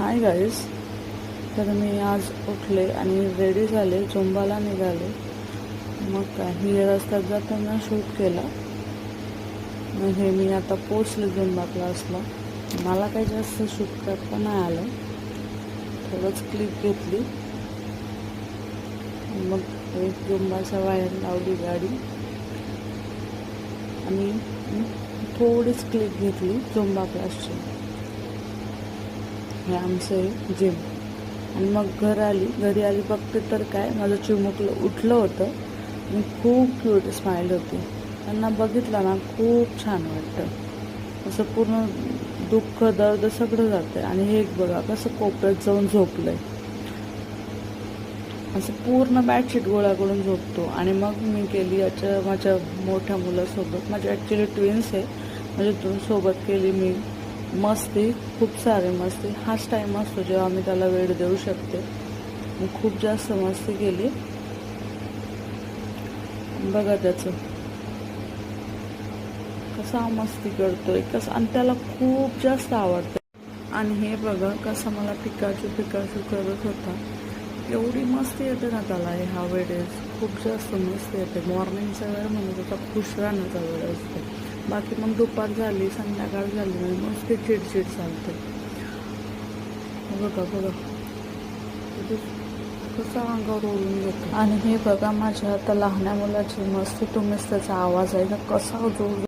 Hi guys. तर मी आज उठले आणि रेडी झाले, झुंबाला निघाले. मग काही रस्त्यात जाताना शूट केला. मग हे मी आता पोचले झुंबा क्लासला. मला काही जास्त शूट करता नाही आलं, थोडंच क्लिप घेतली. मग एक झुंबाच्या बाहेर लावली गाडी आणि थोडीच क्लिप घेतली झुंबा क्लासची. हे आमचं जिम. आणि मग घरी आली बघते तर काय, माझं चिमुकलं उठलं होतं आणि खूप क्यूट स्माईल होती. त्यांना बघितलं ना खूप छान वाटतं. असं पूर्ण दुःख दर्द सगळं जातं. आणि हे एक बघा कसं कोपऱ्यात जाऊन झोपलंय, असं पूर्ण बेडशीट गोळा करून झोपतो. आणि मग मी केली माझ्या मोठ्या मुलासोबत, माझे ॲक्च्युली ट्विन्स आहे, म्हणजे दोन सोबत केली मी मस्ती, खूप सारी मस्ती. हाच टाईम असतो जेव्हा मी त्याला वेळ देऊ शकते. मी खूप जास्त मस्ती केली. बघा त्याचं कसा मस्ती करतोय कसं, आणि त्याला खूप जास्त आवडतं. आणि हे बघा कसं मला पिकाचू करत होता. एवढी मस्ती येते ना त्याला ह्या वेळेस, खूप जास्त मस्ती येते. मॉर्निंगचा वेळ म्हणत होता खुश राहण्याचा वेळ असतो. बाकी मग दुपार झाली, संध्याकाळ झाली, मस्त चिडचिड चालते. बघा कसं अंगावर ओढून घेतो. आणि हे बघा माझ्या आता लहान्या मुलाची मस्ती. तुम्हीच त्याचा आवाज आहे ना, कसा जोर